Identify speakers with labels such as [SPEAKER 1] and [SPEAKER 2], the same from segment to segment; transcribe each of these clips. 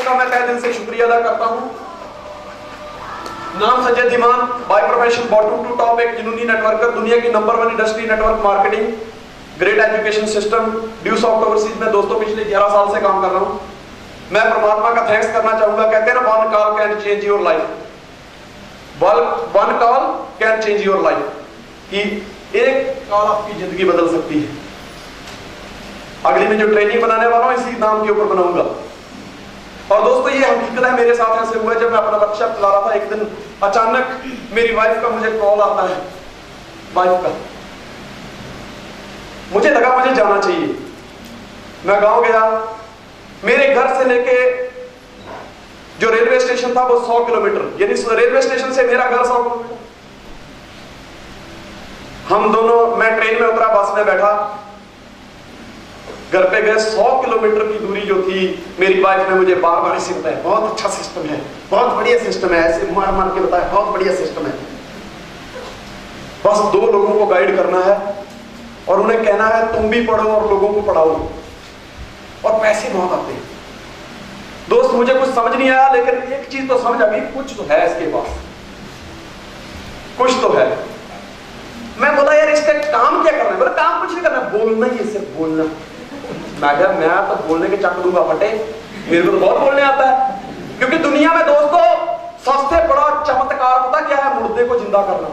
[SPEAKER 1] का मैं तहे दिल से शुक्रिया अदा करता हूं। नाम Sanjay Dhiman, by profession bottom to top, एक जुनूनी नेटवर्कर, दुनिया की number 1 industry network marketing, great education system, Due Soft Overseas में दोस्तों पिछले 11 साल से काम कर रहा हूं। मैं परमात्मा का थैंक्स करना चाहूंगा। कहते हैं ना, one call can change your life, one call can change your life, कि एक कॉल आपकी जिंदगी बदल सकती है। अगली में जो ट्रेनिंग बनाने वाला हूं इसी नाम के ऊपर बनाऊंगा। और दोस्तों ये हकीकत है, मेरे साथ ऐसे हुआ जब मैं अपना वर्कशॉप चला रहा था, एक दिन अचानक मेरी वाइफ का मुझे कॉल आता है, वाइफ का। मुझे लगा मुझे जाना चाहिए। मैं गांव गया, मेरे घर से लेके जो रेलवे स्टेशन था वो 100 किलोमीटर, यानी रेलवे स्टेशन से मेरा घर 100 किलोमीटर। हम दोनों, मैं ट्रेन में उतरा, बस में बैठा, घर पे गए। 100 किलोमीटर की दूरी जो थी, मेरी वाइफ ने मुझे बार बार इसे बताया, बहुत अच्छा सिस्टम है, बहुत बढ़िया सिस्टम है, ऐसे मार मार के बताया, बहुत बढ़िया सिस्टम है। बस 2 लोगों को गाइड करना है और उन्हें कहना है तुम भी पढ़ो और लोगों को पढ़ाओ, और पैसे बहुत आते हैं। दोस्त मुझे कुछ समझ नहीं आया, लेकिन एक चीज तो समझ आ गई, कुछ तो है इसके पास, कुछ तो है। मैं बोला यार इसका काम क्या करना है? बोला काम कुछ नहीं करना, बोलना ही है, सिर्फ बोलना। मैं तो बोलने के चक दूंगा फटे, मेरे को तो बहुत बोलने आता है। क्योंकि दुनिया में दोस्तों सबसे बड़ा चमत्कार पता क्या है? मुर्दे को जिंदा करना।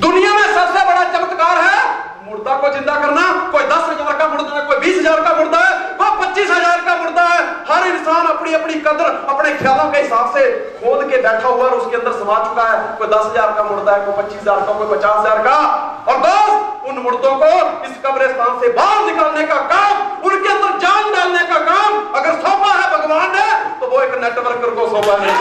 [SPEAKER 1] दुनिया में सबसे बड़ा चमत्कार है मुर्दा को जिंदा करना। कोई 10,000 का मुर्दा है, कोई 20,000 का मुर्दा है, कोई 25,000 का मुर्दा है। हर इंसान अपनी अपनी कदर अपने ख्यालों के हिसाब से खोद के बैठा हुआ और उसके अंदर समा चुका है। कोई 10,000 का मुर्दा है, कोई 25,000 का, कोई 50,000 का। और दोस्त उन मुर्दों को इस कब्रिस्तान से बाहर निकालने का काम, उनके अंदर जान डालने का काम अगर सौंपा है भगवान ने, तो वो एक नेटवर्कर को सौंपा है।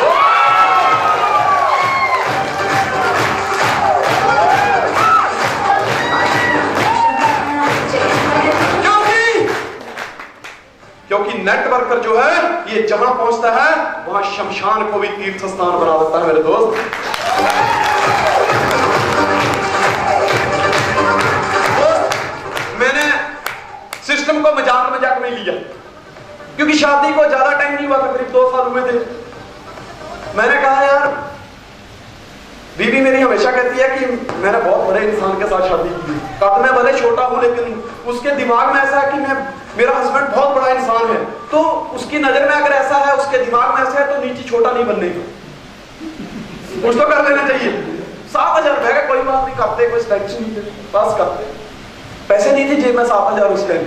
[SPEAKER 1] क्योंकि नेटवर्कर जो है ये जहां पहुंचता है वहां शमशान को भी तीर्थ स्थान बना देता है मेरे दोस्त। मैंने सिस्टम को मजाक मजाक में लिया, क्योंकि शादी को ज्यादा टाइम नहीं हुआ था, करीब 2 साल हुए थे। मैंने कहा यार, बीबी मेरी हमेशा कहती है कि मैंने बहुत बड़े इंसान के साथ शादी की। कद में भले छोटा हूं, लेकिन उसके दिमाग में ऐसा है कि मेरा हस्बैंड बहुत बड़ा इंसान है, तो उसकी नजर में अगर ऐसा है, उसके दिमाग में ऐसा है, तो नीचे छोटा नहीं बनने का, कुछ तो कर लेना चाहिए। 7,000 रुपए का कोई बात नहीं, करते कोई टेंशन नहीं, बस करते। पैसे नहीं थे जेब में 7,000 उस टाइम।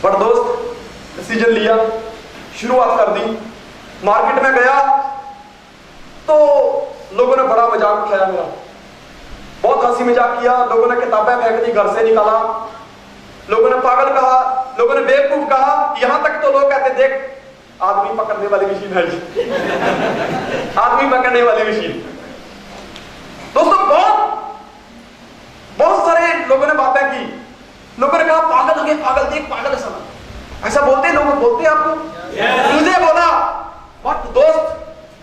[SPEAKER 1] पर दोस्त डिसीजन लिया, शुरुआत कर दी। मार्केट में गया तो लोगों ने बड़ा मजाक उठाया मेरा, बहुत हंसी मजाक किया। लोगों ने किताबें फेंक दी, घर से निकाला, लोगों ने पागल कहा, लोगों ने बेवकूफ कहा। यहां तक तो लोग कहते देख आदमी पकड़ने वाली मशीन है आदमी पकड़ने वाली मशीन। दोस्तों बहुत सारे लोगों ने बातें की। लोगों ने कहा पागल हो गए, पागल देख, पागल है सब, ऐसा बोलते लोग, बोलते आपको। मुझे बोला, बट दोस्त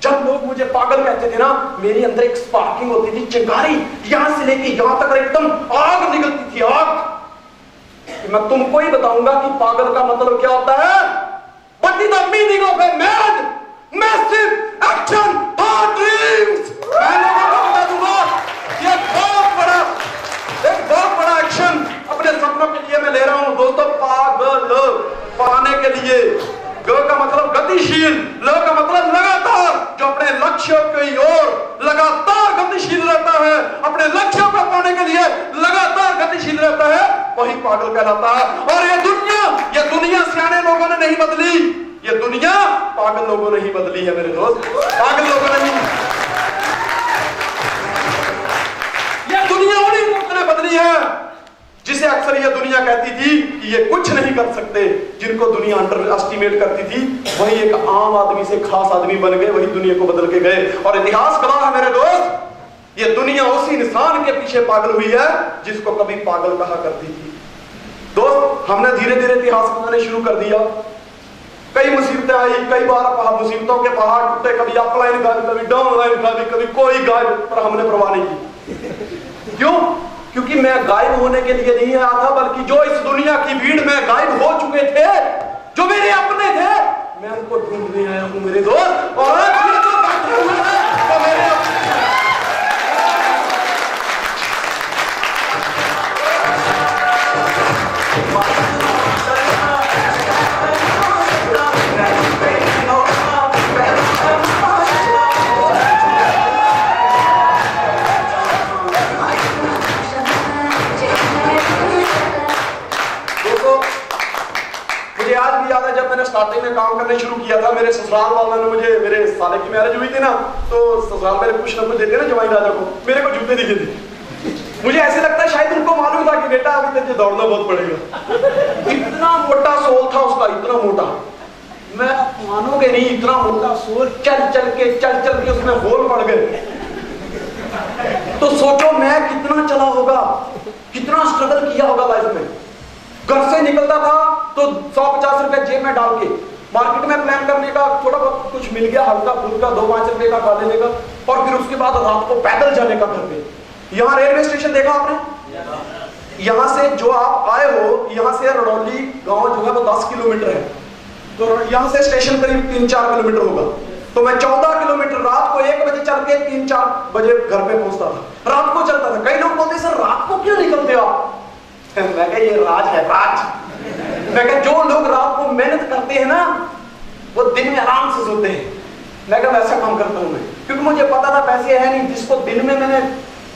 [SPEAKER 1] जब लोग मुझे पागल कहते थे ना, मेरे अंदर एक स्पार्किंग होती थी, चिंगारी, यहां से लेके यहां तक एकदम आग निकलती थी, आग। मैं तुमको ही बताऊंगा कि पागल का मतलब क्या होता है। What is the meaning of a mad, massive action for dreams? मैं लोगों को बता दूंगा, ये एक बहुत बड़ा एक्शन अपने सपनों के लिए मैं ले रहा हूं दोस्तों। पागल पाने के लिए, ग का मतलब गतिशील, ल का मतलब लगातार, जो अपने लक्ष्यों की ओर लगातार गतिशील रहता है, अपने लक्ष्यों को पाने के लिए लगातार गतिशील रहता है, वही पागल कहलाता है। और ये दुनिया सियाने लोगों ने नहीं बदली, ये दुनिया पागल लोगों ने ही बदली है मेरे दोस्त, पागल लोगों ने नहीं। ये दुनिया उन्हीं लोगों ने बदली है जिसे अक्सर ये दुनिया कहती थी कि ये कुछ नहीं कर सकते, जिनको दुनिया अंडर एस्टिमेट करती थी, वही एक आम आदमी से खास आदमी बन गए, वही दुनिया को बदल के गए। और इतिहास गवाह है मेरे दोस्त, ये दुनिया उसी इंसान के पीछे पागल हुई है जिसको कभी पागल कहा करती थी। दोस्त हमने धीरे धीरे इतिहास बनाने शुरू कर दिया। कई मुसीबतें आई, कई बार मुसीबतों के पहाड़ टूटे, कभी अपलाइन गायब, कभी डाउन लाइन गायब, कभी कोई गायब, पर हमने परवाह नहीं की। क्यों? क्योंकि मैं गायब होने के लिए नहीं आया था, बल्कि जो इस दुनिया की भीड़ में गायब हो चुके थे, जो मेरे अपने थे, तुमको ढूंढने आया हूं मेरे दोस्त, और ये तो बैठे हुए हैं तो मेरे स्टार्टिंग में काम करने शुरू किया था, मेरे ससुराल वालों ने मुझे, मेरे साले की मैरिज हुई थी ना, तो ससुराल मेरे कुछ ना कुछ देते ना जवाई राजा को, मेरे को जूते दिखे थे। मुझे ऐसे लगता है शायद उनको मालूम था कि बेटा अभी तुझे दौड़ना बहुत पड़ेगा। इतना मोटा सोल था उसका, इतना मोटा, मैं मानोगे नहीं, इतना मोटा सोल, चल चल के उसमें होल पड़ गए। तो सोचो मैं कितना चला होगा, कितना स्ट्रगल किया होगा लाइफ में। घर से निकलता था तो 150 रुपए जेब में डाल के मार्केट में प्लान करने का, थोड़ा बहुत कुछ मिल गया हल्का फुल्का 2-5 रुपए का खा लेने का, और फिर उसके बाद रात को पैदल जाने का घर पे। यहाँ रेलवे स्टेशन देखा आपने, यहाँ से जो आप आए हो, यहाँ से रड़ौली गांव जो है वो 10 किलोमीटर है, तो यहाँ से स्टेशन करीब 3-4 किलोमीटर होगा। तो मैं 14 किलोमीटर रात को 1 बजे चल के 3-4 बजे घर पे पहुंचता था, रात को चलता था। कई लोग बोलते सर रात को क्यों निकलते हो आप? मैं कहा ये राज है, राज। मैं कहा जो लोग रात को मेहनत करते हैं ना, वो दिन में आराम से सोते हैं। मैं कहा वैसा काम करता हूं मैं, क्योंकि मुझे पता था पैसे है नहीं। जिसको दिन में मैंने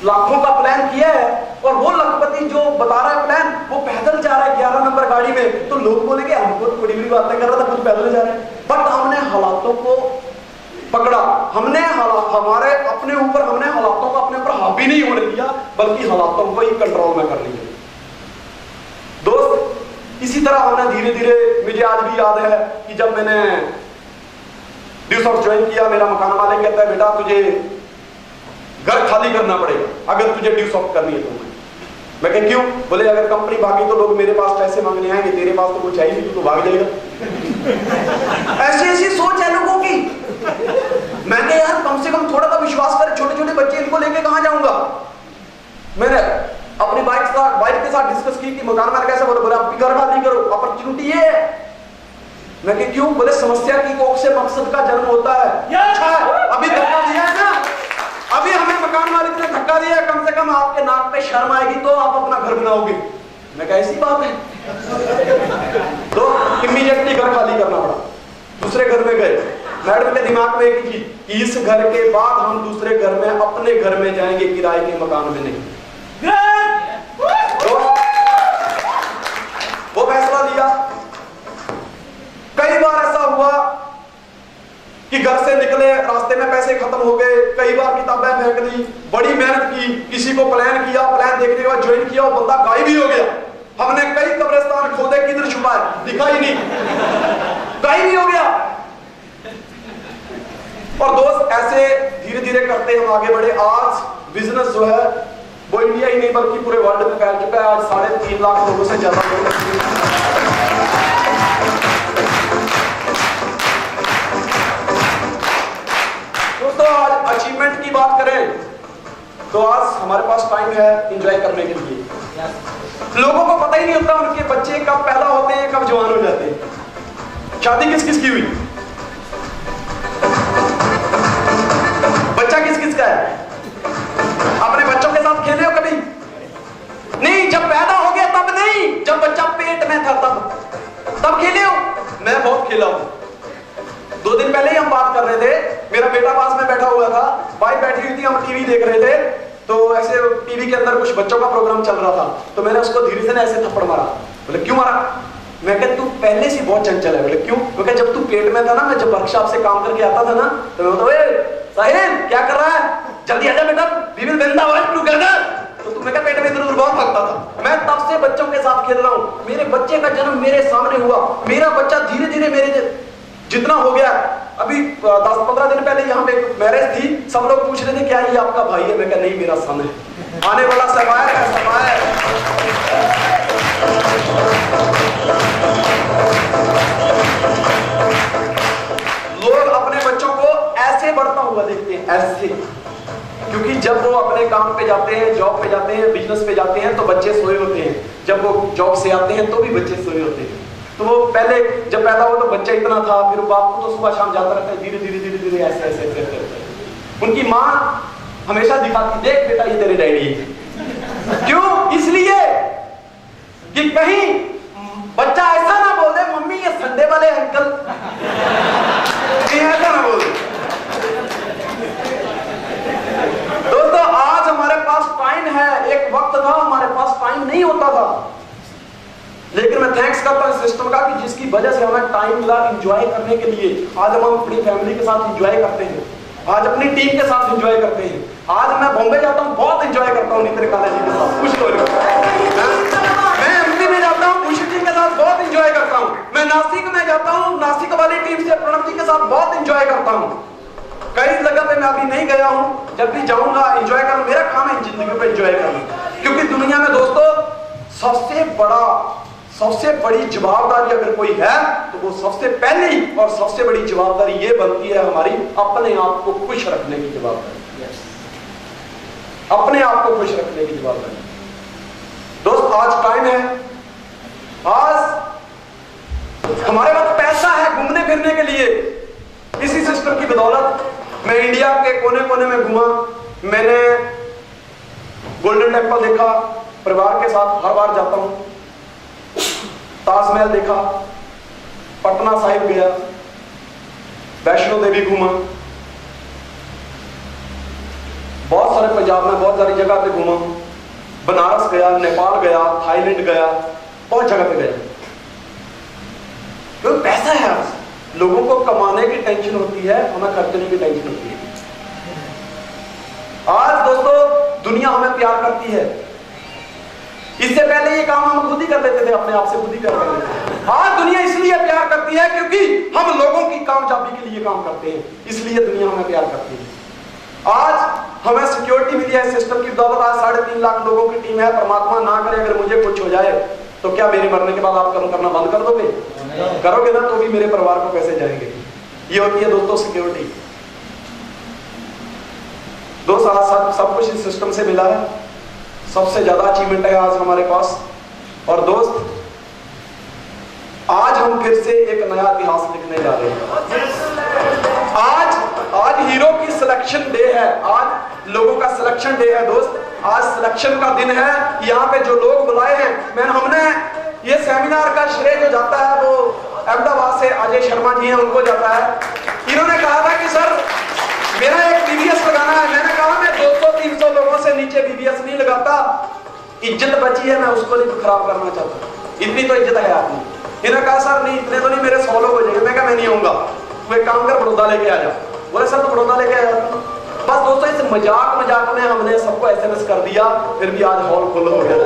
[SPEAKER 1] लाखों का प्लान किया है, और वो लखपति जो बता रहा है प्लान, वो पैदल जा रहा है 11 नंबर गाड़ी में, तो लोग बोलेंगे हमको तो बड़ी बड़ी बातें कर रहा था, खुद पैदल जा रहा है। बट हमने हालातों को पकड़ा, हमने हमारे अपने ऊपर, हमने हालातों को अपने ऊपर हावी नहीं होने दिया, बल्कि हालातों को ही कंट्रोल में कर लिया। दोस्त इसी तरह हमने धीरे धीरे, मुझे आज भी याद है कि जब मैंने ड्यूसॉफ्ट ज्वाइन किया, मेरा मकान मालिक कहता है बेटा तुझे घर खाली करना पड़ेगा अगर तुझे ड्यूसॉफ्ट करनी है तो। मैं कह क्यों? बोले अगर कंपनी भागी तो लोग मेरे पास पैसे मांगने आएंगे, तेरे पास तो कुछ आई नहीं, तो भाग जाएगा। ऐसी ऐसी सोच है लोगों की। मैं कह यार कम से कम थोड़ा सा विश्वास कर, छोटे छोटे बच्चे इनको लेके कहां जाऊंगा। मैंने अपनी वाइफ के साथ डिस्कस की कि मकान मालिक कैसे, बोले आप भी घर खाली करो, अपॉर्चुनिटी है। मैं कह क्यों? बोले समस्या की कोख से मकसद का जन्म होता है। अच्छा है, अभी धक्का दिया है ना, अभी हमें मकान मालिक ने धक्का दिया, कम से कम आपके नाक पे शर्म आएगी तो आप अपना घर बनाओगे। मैं कहा ऐसी बात है। तो इमीडिएटली घर खाली करना पड़ा, दूसरे घर में गए। मैडम के दिमाग में एक चीज, इस घर के बाद हम दूसरे घर में, अपने घर में जाएंगे, किराए के मकान में नहीं। तो वो फैसला लिया। कई बार ऐसा हुआ कि घर से निकले, रास्ते में पैसे खत्म हो गए, कई बार किताबें फेंक दी, बड़ी मेहनत की, किसी को प्लान किया, प्लान देखने के बाद ज्वाइन किया, वो बंदा गायब ही हो गया। हमने कई कब्रिस्तान खोदे, किधर छुपा है, दिखा ही नहीं, गायब ही हो गया। और दोस्त ऐसे धीरे धीरे करते हम आगे बढ़े। आज बिजनेस जो है वो इंडिया ही नहीं बल्कि पूरे वर्ल्ड में फैल चुका है। आज 3.5 लाख लोगों से ज्यादा लोग। दोस्तों आज अचीवमेंट की बात करें तो आज हमारे पास टाइम है एंजॉय करने के लिए। लोगों को पता ही नहीं होता उनके बच्चे कब पैदा होते हैं, कब जवान हो जाते हैं। शादी किस किस की हुई, बच्चा किस किस का है? अपने बच्चों के साथ खेले हो कभी? नहीं, जब पैदा हो गया तब नहीं, जब बच्चा पेट में था तब खेले हो? मैं बहुत खेला हूं। 2 दिन पहले ही हम बात कर रहे थे, मेरा बेटा पास में बैठा हुआ था, वाइफ बैठी हुई थी, हम टीवी देख रहे थे, तो ऐसे टीवी के अंदर कुछ बच्चों का प्रोग्राम चल रहा था, तो मैंने उसको धीरे से ऐसे थप्पड़ मारा। बोले क्यों मारा? मैं कहा तू पहले से बहुत चंचल है। बोले क्यों? क्योंकि जब तू पेट में था ना, मैं जब वर्कशॉप से काम करके आता था ना, तो मैं बोलता साहिल क्या कर रहा है, जल्दी आजा बेटा, we will win the world together. तो तुम्हें क्या पेट में इधर उधर बहुत भागता था। मैं तब से बच्चों के साथ खेल रहा हूँ। मेरे बच्चे का जन्म मेरे सामने हुआ, मेरा बच्चा धीरे धीरे मेरे जितना हो गया। अभी 10-15 दिन पहले यहाँ पे मैरिज थी, सब लोग पूछ रहे थे क्या ये आपका भाई है? मैं कहा नहीं, मेरा सन है, आने वाला समय है, समय है। लोग अपने बच्चों को ऐसे बढ़ता हुआ देखते हैं, ऐसे, क्योंकि जब वो अपने काम पे जाते हैं, जॉब पे जाते हैं, बिजनेस पे जाते हैं तो बच्चे सोए होते हैं, जब वो जॉब से आते हैं तो भी बच्चे सोए होते हैं। तो वो पहले जब पैदा हुआ तो बच्चा इतना था, फिर बाप को तो सुबह शाम जाता रहता है, धीरे धीरे धीरे धीरे ऐसे ऐसे ऐसे ऐसे। उनकी माँ हमेशा दिखाती, देख बेटा ये तेरे डैडी। क्यों? इसलिए कि कहीं बच्चा ऐसा ना बोल दे मम्मी ये संडे वाले अंकल, ऐसा ना बोल दे। दोस्तों आज हमारे पास टाइम है, एक वक्त था हमारे पास टाइम नहीं होता था, लेकिन मैं थैंक्स करता हूं सिस्टम का कि जिसकी वजह से हमें टाइम मिला एंजॉय करने के लिए। आज हम अपनी फैमिली के साथ एंजॉय करते हैं, आज अपनी टीम के साथ एंजॉय करते हैं। आज मैं बॉम्बे जाता हूं, बहुत एंजॉय करता हूं नितिन काला जी के साथ, खुश मैं एमपी में जाता हूं, खुशी जी के साथ बहुत एंजॉय करता हूं। मैं नासिक में जाता हूं, नासिक वाली टीम से प्रणव जी के साथ बहुत एंजॉय करता हूं। कई जगह पे मैं अभी नहीं गया हूं, जब भी जाऊंगा एंजॉय करना। मेरा काम है जिंदगी पे एंजॉय करना, क्योंकि दुनिया में दोस्तों सबसे बड़ी जवाबदारी अगर कोई है तो वो सबसे पहली और सबसे बड़ी जवाबदारी ये बनती है हमारी अपने आप को खुश रखने की जवाबदारी, अपने आप को खुश रखने की जवाबदारी। दोस्त आज टाइम है, आज हमारे पास पैसा है घूमने फिरने के लिए। इसी सिस्टम की बदौलत मैं इंडिया के कोने कोने में घूमा, मैंने गोल्डन टेम्पल देखा, परिवार के साथ हर बार जाता हूं, ताजमहल देखा, पटना साहिब गया, वैष्णो देवी घूमा, बहुत सारे पंजाब में बहुत सारी जगह पे घूमा, बनारस गया, नेपाल गया, थाईलैंड गया, बहुत जगह पे गया। क्योंकि पैसा है, लोगों को कमाने की टेंशन होती है, हमें खर्चने की टेंशन होती है। आज दोस्तों दुनिया हमें प्यार करती है, इससे पहले ये काम हम खुद ही कर लेते थे, अपने आप से खुद ही कर लेते थे। आज दुनिया इसलिए प्यार करती है क्योंकि हम लोगों की कामयाबी के लिए काम करते हैं, इसलिए दुनिया हमें प्यार करती है। आज हमें सिक्योरिटी मिली है सिस्टम की बदौलत, आज 3.5 लाख लोगों की टीम है। परमात्मा ना करे अगर मुझे कुछ हो जाए तो क्या मेरे मरने के बाद आप कर्म करना बंद कर दोगे? करोगे ना, तो भी मेरे परिवार को कैसे जाएंगे? ये होती है दोस्तों सिक्योरिटी। दोस्त आज सब कुछ इस सिस्टम से मिला है, सबसे ज्यादा अचीवमेंट है आज हमारे पास। और दोस्त आज हम फिर से एक नया इतिहास लिखने जा रहे हैं। आज हीरो की सिलेक्शन डे है, आज लोगों का सिलेक्शन डे है दोस्त। आज सिलेक्शन का दिन है। यहाँ पे जो लोग बुलाए हैं, हमने ये सेमिनार का श्रेय जो जाता है वो अहमदाबाद से अजय शर्मा जी हैं, उनको जाता है। इन्होंने कहा था कि सर मेरा एक बीबीएस लगाना है। मैंने कहा मैं 200-300 लोगों से नीचे बीबीएस नहीं लगाता, इज्जत बची है मैं उसको नहीं खराब करना चाहता, इतनी तो इज्जत है आपने। इन्होंने कहा सर नहीं इतने तो नहीं, मेरे 100 लोग हो जाएंगे। मैं कहा मैं नहीं आऊंगा, तू एक काम कर बड़ौदा लेके आ जा। बोले सर तो बड़ौदा लेके आ जाता हूं। बस दोस्तों इस मजाक में हमने सबको एसएमएस कर दिया, फिर भी आज हॉल फुल हो गया।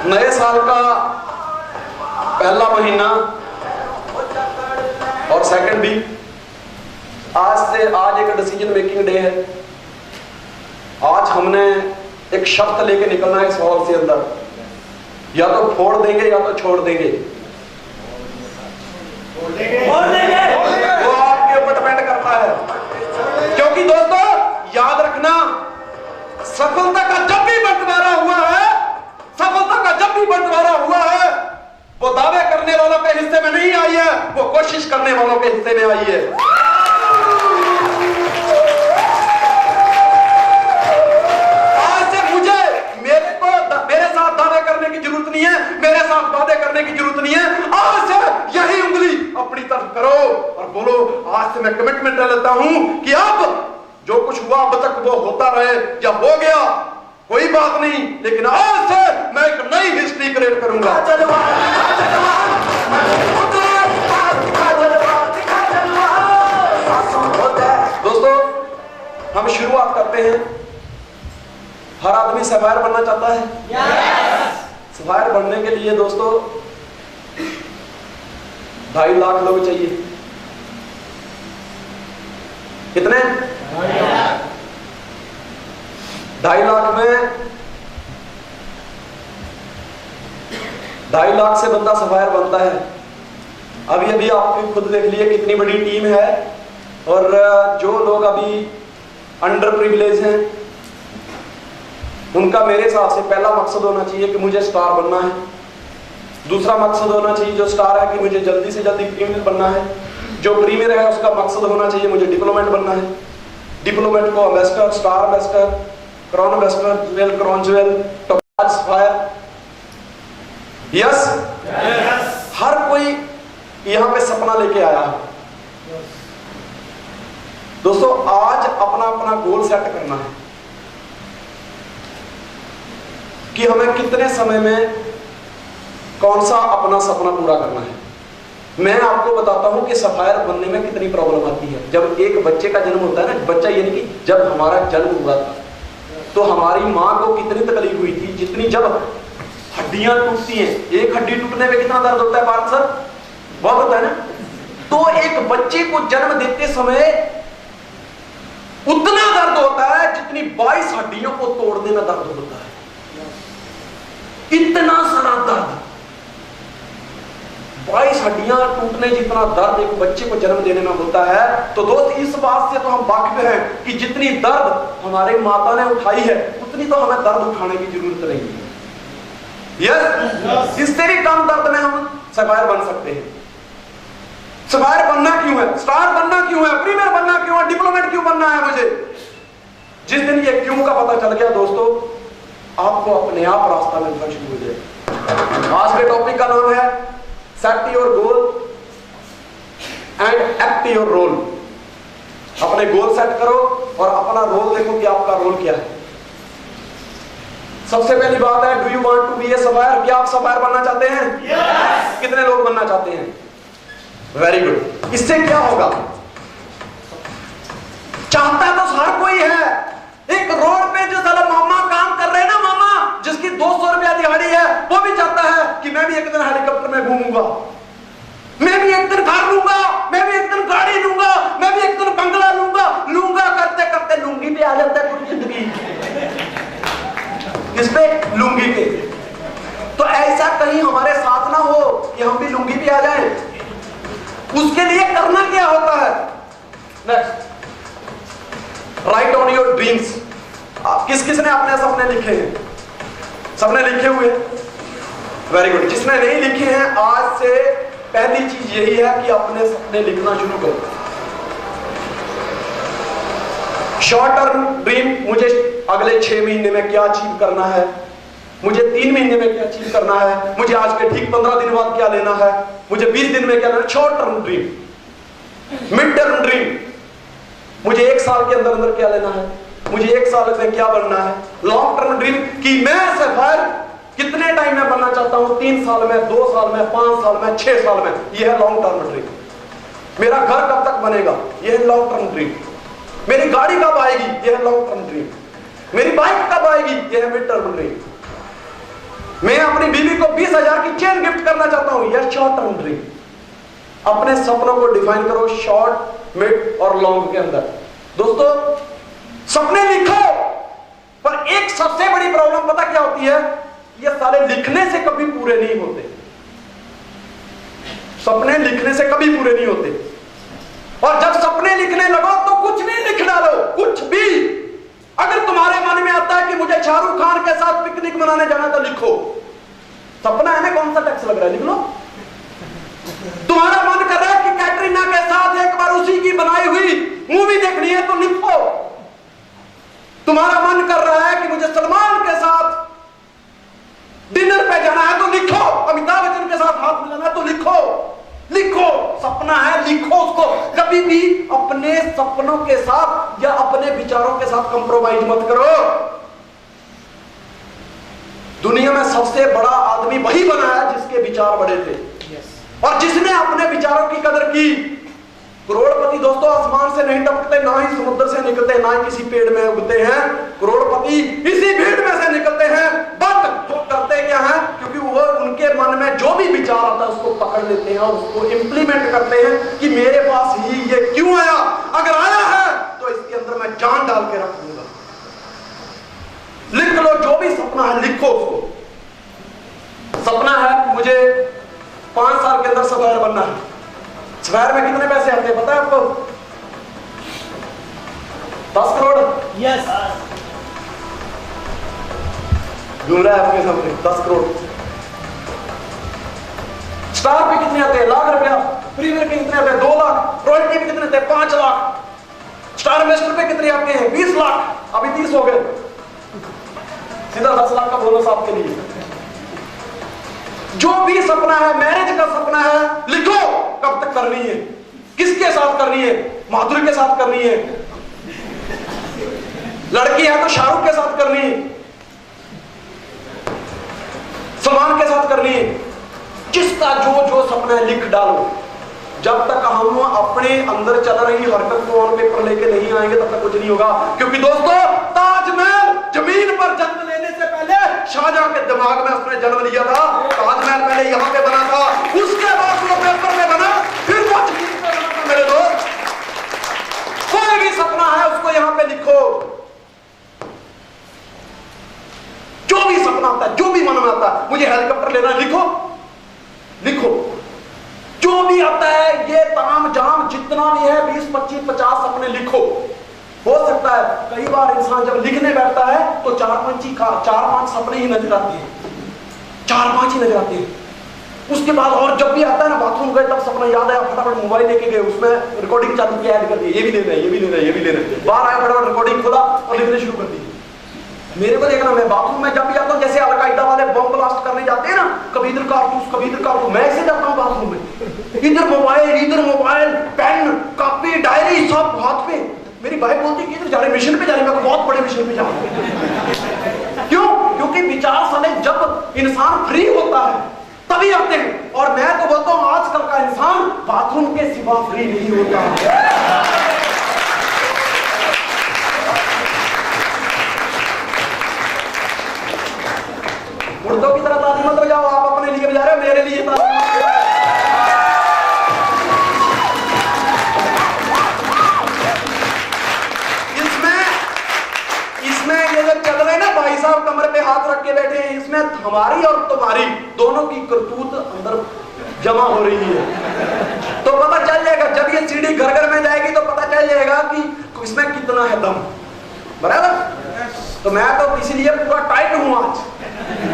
[SPEAKER 1] नए साल का पहला महीना और सेकंड वीक, आज एक डिसीजन मेकिंग डे है। आज हमने एक शर्त लेके निकलना है इस हॉल से अंदर, या तो फोड़ देंगे या तो छोड़ देंगे। वो आपके ऊपर डिपेंड करता है, क्योंकि दोस्तों याद रखना सफलता का जब भी बंटवारा हुआ है, सफलता का जब भी बंटवारा हुआ है, वो दावे करने वालों के हिस्से में नहीं आई है, वो कोशिश करने वालों के हिस्से में आई है। आज से मेरे साथ दावे करने की जरूरत नहीं है, मेरे साथ वादे करने की जरूरत नहीं है। आज से यही उंगली अपनी तरफ करो और बोलो आज से मैं कमिटमेंट लेता हूं कि अब जो कुछ हुआ अब तक वो होता रहे, या हो गया कोई बात नहीं, लेकिन आज से मैं एक नई हिस्ट्री क्रिएट करूंगा। दोस्तों हम शुरुआत करते हैं। हर आदमी सफायर बनना चाहता है। सफायर बनने के लिए दोस्तों 2.5 लाख लोग चाहिए। कितने? 2.5 लाख में 2.5 लाख से बंदा सफायर बनता है। अभी अभी आप खुद देख लिए कितनी बड़ी टीम है। और जो लोग अभी अंडर प्रिविलेज हैं, उनका मेरे हिसाब से पहला मकसद होना चाहिए कि मुझे स्टार बनना है। दूसरा मकसद होना चाहिए जो स्टार है कि मुझे जल्दी से जल्दी प्रीमियर बनना है। जो प्रीमियर है उसका मकसद होना चाहिए मुझे डिप्लोमेट बनना है। डिप्लोमेट को ambassador, star ambassador, crown ambassador, jewel, crown jewel, top fire. Yes, हर कोई यहां पे सपना लेके आया है। दोस्तों आज अपना अपना गोल सेट करना है कि हमें कितने समय में कौन सा अपना सपना पूरा करना है। मैं आपको बताता हूं कि सफायर बनने में कितनी प्रॉब्लम आती है। जब एक बच्चे का जन्म होता है ना, बच्चा यानी कि जब हमारा जन्म हुआ था तो हमारी मां को कितनी तकलीफ हुई थी, जितनी जब हड्डियां टूटती हैं, एक हड्डी टूटने में कितना दर्द होता है भारत सर, बहुत होता है ना। तो एक बच्चे को जन्म देते समय उतना दर्द होता है जितनी 22 हड्डियों को तोड़ने में दर्द होता है। इतना सारा दर्द, 22 हड्डियां टूटने जितना दर्द एक बच्चे को जन्म देने में होता है। तो दोस्त इस बात से तो हम वाकिफ हैं कि जितनी दर्द हमारे माता ने उठाई है उतनी तो हमें दर्द उठाने की जरूरत नहीं है। यस, इससे भी कम दर्द में हम सफायर बन सकते हैं। सफायर बनना क्यों है, स्टार बनना क्यों है, प्रीमियर बनना क्यों है, डिप्लोमेट क्यों बनना है मुझे? जिस दिन ये क्यों का पता चल गया दोस्तों, आपको अपने आप रास्ता मिलना शुरू हो जाएगा। आज के टॉपिक का नाम है set your goal and act your role. अपने गोल सेट करो और अपना रोल देखो कि आपका रोल क्या है। सबसे पहली बात है, do you want to be a sapphire? क्या आप सफायर बनना चाहते हैं? yes! कितने लोग बनना चाहते हैं? Very good. इससे क्या होगा? चाहता तो हर कोई है। एक रोड पे जो साला मामा काम कर रहे हैं ना, मामा जिसकी 200 रुपया दिहाड़ी है, वो भी चाहता है कि मैं भी एक दिन हेलीकॉप्टर में घूमूंगा, मैं भी एक दिन घर लूंगा, मैं भी एक दिन गाड़ी लूंगा, मैं भी एक दिन बंगला लूंगा करते करते लुंगी पे आ जाता है पूरी जिंदगी। किस पे? लुंगी पे। तो ऐसा कहीं हमारे साथ ना हो कि हम भी लुंगी पे आ जाएं। उसके लिए करना क्या होता है? Next, right on your dreams. किस किसने अपने सपने लिखे हैं? सपने लिखे हुए? Very good. जिसने नहीं लिखे हैं, आज से पहली चीज यही है कि अपने सपने लिखना शुरू करो। शॉर्ट टर्म ड्रीम, मुझे अगले 6 महीने में क्या अचीव करना है, मुझे 3 महीने में क्या अचीव करना है, मुझे आज के ठीक 15 दिन बाद क्या लेना है, मुझे 20 दिन में क्या लेना है। Short term dream. Mid term dream, मुझे 1 साल के अंदर अंदर क्या लेना है, मुझे 1 साल में क्या बनना है। लॉन्ग टर्म ड्रीम कि मैं सफायर कितने टाइम में बनना चाहता हूं, 3 साल में, 2 साल में, 5 साल में, 6 साल में। यह है लॉन्ग टर्म ड्रीम। मेरा घर कब तक बनेगा, यह है लॉन्ग टर्म ड्रीम। मेरी गाड़ी कब आएगी, यह है लॉन्ग टर्म ड्रीम। मेरी बाइक कब आएगी, यह है मिड टर्म ड्रीम। मैं अपनी बीवी को 20,000 की चेन गिफ्ट करना चाहता हूं, यह शॉर्ट टर्म ड्रीम। अपने सपनों को डिफाइन करो शॉर्ट, मिड और लॉन्ग के अंदर। दोस्तों सपने लिखो, पर एक सबसे बड़ी प्रॉब्लम पता क्या होती है, ये सारे लिखने से कभी पूरे नहीं होते। सपने लिखने से कभी पूरे नहीं होते। और जब सपने लिखने लगो तो कुछ भी लिख डालो, कुछ भी। अगर तुम्हारे मन में आता है कि मुझे शाहरुख खान के साथ पिकनिक मनाने जाना, तो लिखो। सपना है ना, कौन सा टैक्स लग रहा है, लिख लो। तुम्हारा मन कर रहा है कि कैटरीना के साथ एक बार उसी की बनाई हुई मूवी देखनी है, तो लिखो। तुम्हारा मन कर रहा है कि मुझे सलमान के साथ डिनर पे जाना है, तो लिखो। अमिताभ बच्चन के साथ हाथ मिलाना है, तो लिखो। लिखो, सपना है, लिखो उसको। कभी भी अपने सपनों के साथ या अपने विचारों के साथ कंप्रोमाइज मत करो। दुनिया में सबसे बड़ा आदमी वही बना है जिसके विचार बड़े थे, और जिसने अपने विचारों की कदर की। करोड़पति दोस्तों आसमान से नहीं टपकते, ना ही समुद्र से निकलते, ना ही किसी पेड़ में उगते हैं। करोड़पति इसी भीड़ में से निकलते हैं। बट वो करते क्या है, क्योंकि वो उनके मन में जो भी विचार आता है उसको पकड़ लेते हैं और उसको इंप्लीमेंट करते हैं कि मेरे पास ही ये क्यों आया, अगर आया है तो इसके अंदर मैं जान डाल के रखूंगा। लिख लो, जो भी सपना है लिखो उसको। सपना है मुझे 5 साल के अंदर सफायर बनना है। सफायर में कितने पैसे आते हैं पता है आपको? 10 करोड़।
[SPEAKER 2] यस।
[SPEAKER 1] घूम रहा है आपके सामने 10 करोड़। स्टार पे कितने आते हैं? लाख रुपया। प्रीमियर के कितने आते हैं? 2 लाख। रॉयल्टी पे कितने आते हैं? 5 लाख। स्टार इन्वेस्टर पे कितने आते हैं? 20 लाख। अभी 30 हो गए। सीधा 10 लाख का बोनस आपके लिए। जो भी सपना है, मैरिज का सपना है, लिखो कब तक करनी है, किसके साथ करनी है। माधुरी के साथ करनी है, लड़की है तो शाहरुख के साथ करनी है, सलमान के साथ करनी है। जिसका जो जो सपना है लिख डालो। जब तक हम अपने अंदर चल रही हरकत को ऑन पेपर लेके नहीं आएंगे तब तक कुछ नहीं होगा। क्योंकि दोस्तों, ताजमहल जमीन पर जन्म लेने से पहले शाहजहां के दिमाग में उसने जन्म लिया था। ताजमहल पहले यहां पे बना था, उसके बाद वो पेपर में बना, फिर वो जमीन पर बना था। मेरे दोस्त, कोई भी सपना है उसको यहां पे लिखो। जो भी सपना आता है, जो भी मन में आता है, मुझे हेलीकॉप्टर लेना है, लिखो लिखो। जो भी आता है, ये ताम जाम जितना भी है, 20, 25, 50 सपने लिखो। हो सकता है कई बार इंसान जब लिखने बैठता है तो 4-5 सपने ही नजर आते हैं, 4-5 ही नजर आते हैं। उसके बाद और जब भी आता है ना, बाथरूम गए तब सपना याद आया, फटाफट मोबाइल लेके गए, उसमें रिकॉर्डिंग चालू किया, ऐड कर दी, ये भी लेना है, ये भी लेना है, ये भी लेना है। बाहर आया, फटाफट रिकॉर्डिंग खोला और लिखने शुरू कर दी। मेरे को देखना, मैं बाथरूम में जब भी आता हूँ, जैसे अलकायदा वाले बम ब्लास्ट करने जाते हैं ना, कभी इधर कारतूस कभी इधर कारतूस, मैं ऐसे जाता हूँ बाथरूम में, इधर मोबाइल, पेन, कॉपी, डायरी सब हाथ पे। मेरी वाइफ बोलती कि इधर जा रहे, मिशन पे जा रहे, मैं बहुत बड़े मिशन पे जा रहा। क्यों? क्योंकि विचार साले जब इंसान फ्री होता है तभी आते हैं। और मैं तो बोलता हूँ आजकल का इंसान बाथरूम के सिवा फ्री नहीं होता। मुर्दों की तरह ताली मत बजाओ, आप अपने लिए बजा रहे हो, मेरे लिए ताली मत बजाओ। इसमें ये जो चल रहे हैं ना, भाई साहब कमर पे हाथ रख के बैठे हैं, इसमें हमारी और तुम्हारी दोनों की करतूत अंदर जमा हो रही है। तो पता चल जाएगा, जब ये सीढ़ी घर घर में जाएगी तो पता चल जाएगा कि इसमें कितना है दम। बराबर? तो मैं तो इसीलिए पूरा टाइट हूं, आज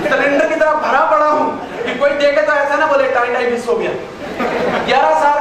[SPEAKER 1] सिलेंडर की तरह भरा पड़ा हूं कि कोई देखे तो ऐसा ना बोले टाइट मिस हो गया। 11 साल